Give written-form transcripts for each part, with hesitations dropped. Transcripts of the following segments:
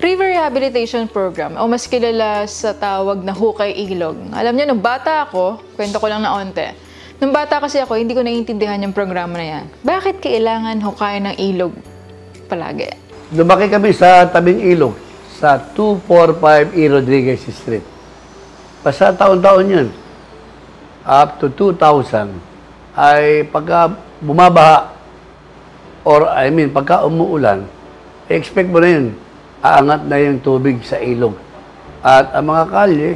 River Rehabilitation Program o mas kilala sa tawag na Hukay Ilog. Alam niyo, nung bata ako, kwento ko lang na onte. Nung bata kasi ako, hindi ko naiintindihan yung programa na yan. Bakit kailangan hukayan ng ilog palagi? Lumaki kami sa tabing ilog, sa 245 E. Rodriguez Street. Basta taon-taon yun. Up to 2000 ay pagka bumabaha or pagka umuulan, expect mo na yun, aangat na yung tubig sa ilog. At ang mga kalye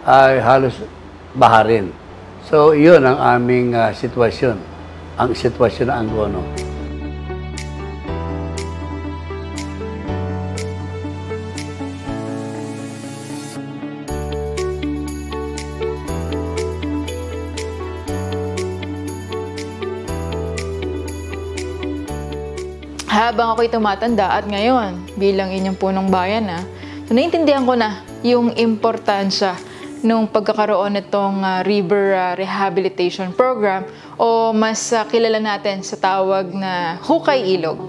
ay halos baha rin. So, yun ang aming sitwasyon. Ang sitwasyon ng Angono. Habang ako'y tumatanda at ngayon, bilang inyong punong bayan, naiintindihan ko na yung importansya nung pagkakaroon nitong River Rehabilitation Program o mas kilala natin sa tawag na Hukay Ilog.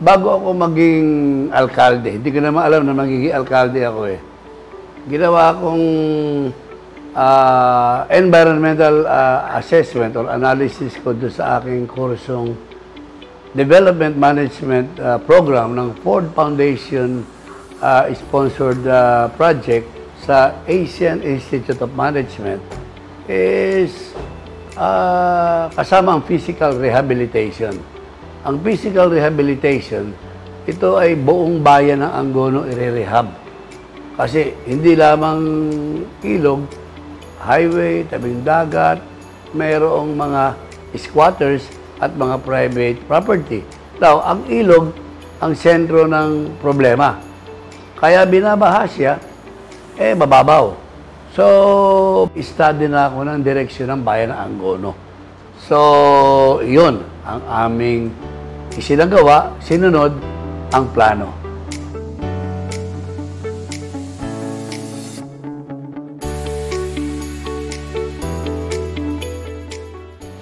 Bago ako maging alkalde, hindi ko naman alam na magiging alkalde ako eh. Ginawa akong environmental assessment or analysis ko doon sa aking kursong Development Management Program ng Ford Foundation sponsored project sa Asian Institute of Management is kasama ang physical rehabilitation. Ang physical rehabilitation, ito ay buong bayan ng Angono i-rehab. Kasi hindi lamang ilog, highway, tabing dagat, mayroong mga squatters at mga private property. Now, ang ilog, ang sentro ng problema. Kaya binabaha siya, mababaw. So, study na ako ng direksyon ng bayan ng Angono. So, yun ang aming isinagawa, sinunod ang plano.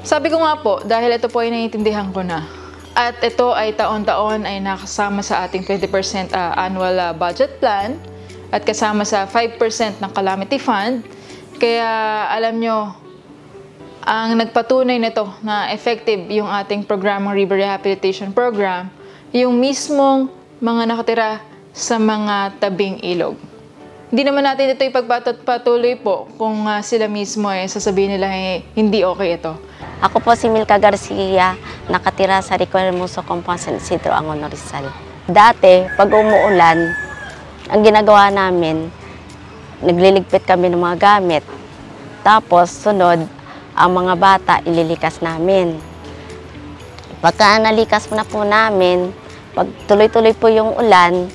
Sabi ko nga po, dahil ito po ay naiintindihan ko na. At ito ay taon-taon ay nakasama sa ating 20% annual budget plan at kasama sa 5% ng calamity fund. Kaya alam nyo, ang nagpatunay nito na effective yung ating programang River Rehabilitation Program, yung mismong mga nakatira sa mga tabing ilog. Hindi naman natin ito ipagpatuloy po kung sila mismo sasabihin nila hindi okay ito. Ako po si Milka Garcia, nakatira sa Rico Hermoso Compound San Isidro, Angono, Rizal. Dati, pag umuulan, ang ginagawa namin, nagliligpit kami ng mga gamit. Tapos, sunod, ang mga bata, ililikas namin. Pagka nalikas na po namin, pag tuloy-tuloy po yung ulan,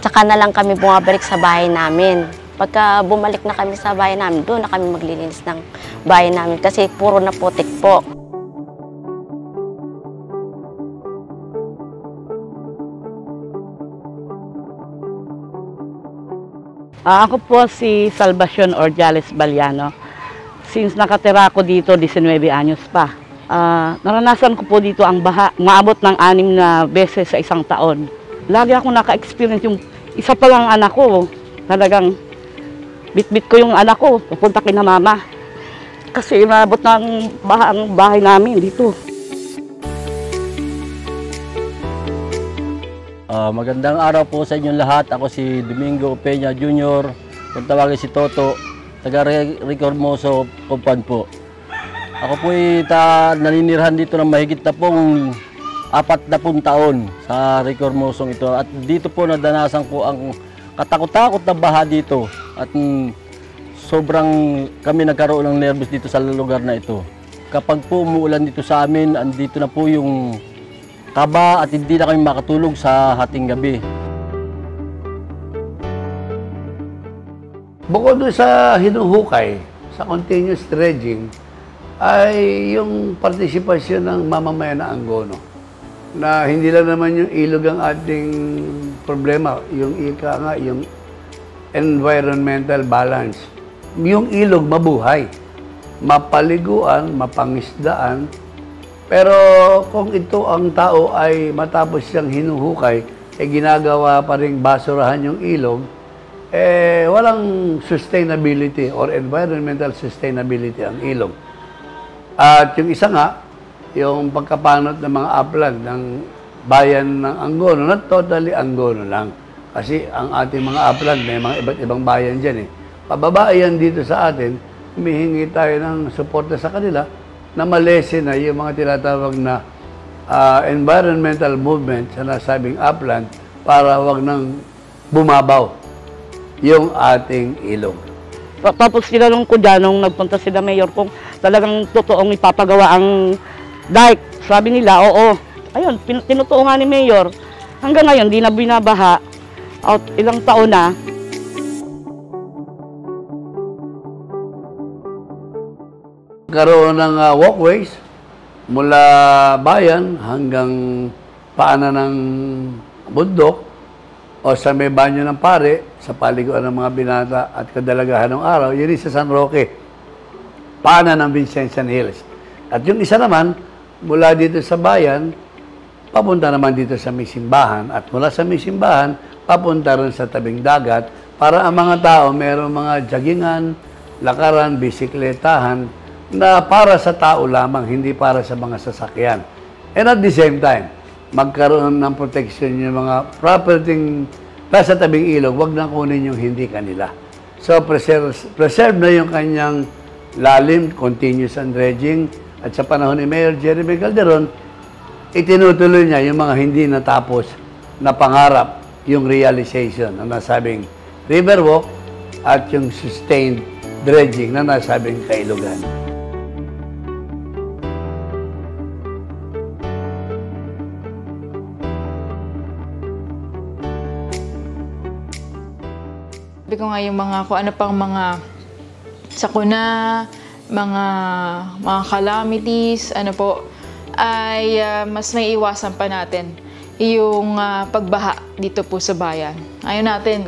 tsaka na lang kami bumabalik sa bahay namin. Pagka bumalik na kami sa bahay namin, doon na kami maglilinis ng bahay namin kasi puro na putik po. Ako po si Salvacion Ordiales Baliano. Since nakatira ako dito, 19 anyos pa. Naranasan ko po dito ang baha. Maabot ng 6 na beses sa isang taon. Lagi ako naka-experience yung isa pa lang anak ko. Talagang bit-bit ko yung anak ko, pupunta kina mama. Kasi inabot ng baha ang bahay namin dito. Magandang araw po sa inyong lahat. Ako si Domingo Peña Jr. Kung tawagin si Toto, taga Rico Hermoso Compound po. Ako po ay naninirahan dito ng mahigit na pong 40 taon sa Rico Hermoso ito. At dito po nadanasan ko ang katakot-takot na baha dito. At sobrang kami nagkaroon ng nervous dito sa lugar na ito. Kapag po umuulan dito sa amin, andito na po yung kaba at hindi na kami makatulog sa hating gabi. Bukod doon sa hinuhukay, sa continuous dredging, ay yung partisipasyon ng mamamayan ng Angono. Na hindi lang naman yung ilog ang ating problema, yung yung environmental balance. Yung ilog mabuhay, mapaliguan, mapangisdaan, Pero kung ito ang tao ay matapos siyang hinuhukay, ginagawa pa rin basurahan yung ilog, walang sustainability or environmental sustainability ang ilog. At yung isa nga, yung pagkapanot ng mga upland ng bayan ng Angono, not totally Angono lang. Kasi ang ating mga upland, may mga iba't ibang bayan dyan Pababa yan dito sa atin, humihingi tayo ng suporta sa kanila na malesen na yung mga tinatawag na environmental movement sa nasabing upland para wag nang bumabaw yung ating ilog. Tapos tinanong ko dyan nung nagpunta sila mayor kung talagang totoong ipapagawa ang dike. Sabi nila, oo. Ayun, tinutuo nga ni mayor. Hanggang ngayon, di na binabaha. Ilang taon na. Karoon ng walkways mula bayan hanggang paanan ng bundok o sa may banyo ng pare, sa paliguan ng mga binata at kadalagahan ng araw, yun sa San Roque, paanan ng Vincentian Hills. At yung isa naman, mula dito sa bayan, papunta naman dito sa may simbahan. At mula sa may simbahan, papunta rin sa tabing dagat para ang mga tao mayroong mga joggingan, lakaran, bisikletahan, na para sa tao lamang, hindi para sa mga sasakyan. And at the same time, magkaroon ng protection yung mga property nasa tabing ilog, wag na kunin yung hindi kanila. So, preserve na yung kanyang lalim, continuous and dredging, at sa panahon ni Mayor Jeremy Calderon, itinutuloy niya yung mga hindi natapos na pangarap, yung realization na nasabing Riverwalk at yung sustained dredging na nasabing Kailugan. Sabi ko nga yung kung ano pang mga sakuna, mga calamities, ay mas may iwasan pa natin yung pagbaha dito po sa bayan.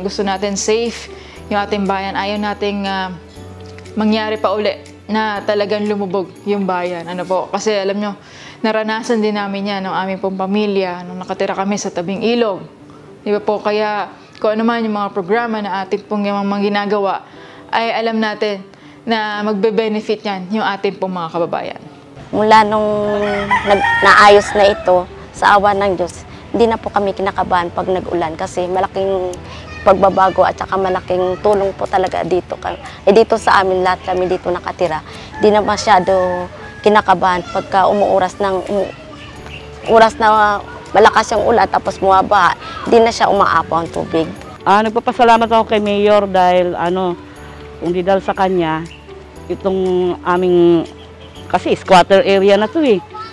Gusto natin safe yung ating bayan. Ayaw nating mangyari pa uli na talagang lumubog yung bayan. Kasi alam nyo, naranasan din namin yan ng aming pong pamilya nung nakatira kami sa tabing ilog. Di ba po? Kaya kung ano man yung mga programa na ating pong yung mga ginagawa, ay alam natin na magbe-benefit yan yung ating pong mga kababayan. Mula nung naayos na ito, sa awa ng Diyos, hindi na po kami kinakabahan pag nag-ulan kasi malaking pagbabago at saka malaking tulong po talaga dito. Dito sa amin, lahat kami dito nakatira, hindi na masyado kinakabahan pagka oras na malakas yung ulan tapos bumabaha, hindi na siya umaapaw ang tubig. Nagpapasalamat ako kay Mayor dahil kung di dahil sa kanya, itong aming, kasi squatter area na to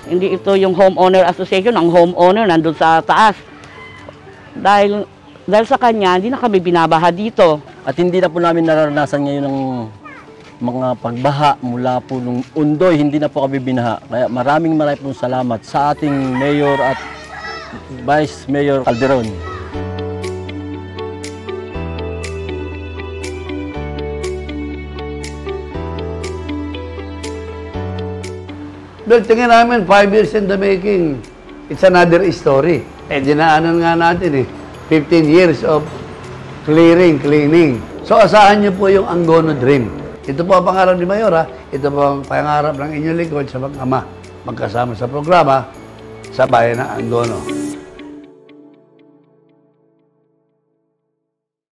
Hindi ito yung homeowner association, ang homeowner nandun sa taas. Dahil sa kanya, hindi na kami binabaha dito. At hindi na po namin nararanasan ngayon ng mga pagbaha mula po nung undoy, hindi na po kami binaha. Kaya maraming pong salamat sa ating Mayor at Vice Mayor Calderon. Dahil tingin namin, 5 years in the making, it's another story. Dinaanan nga natin 15 years of cleaning. So asahan niyo po yung Angono Dream. Ito po ang pangarap ni Mayora, ito po ang pangarap ng inyong lingkod sa mga ama, magkasama sa programa sa bayan ng Angono.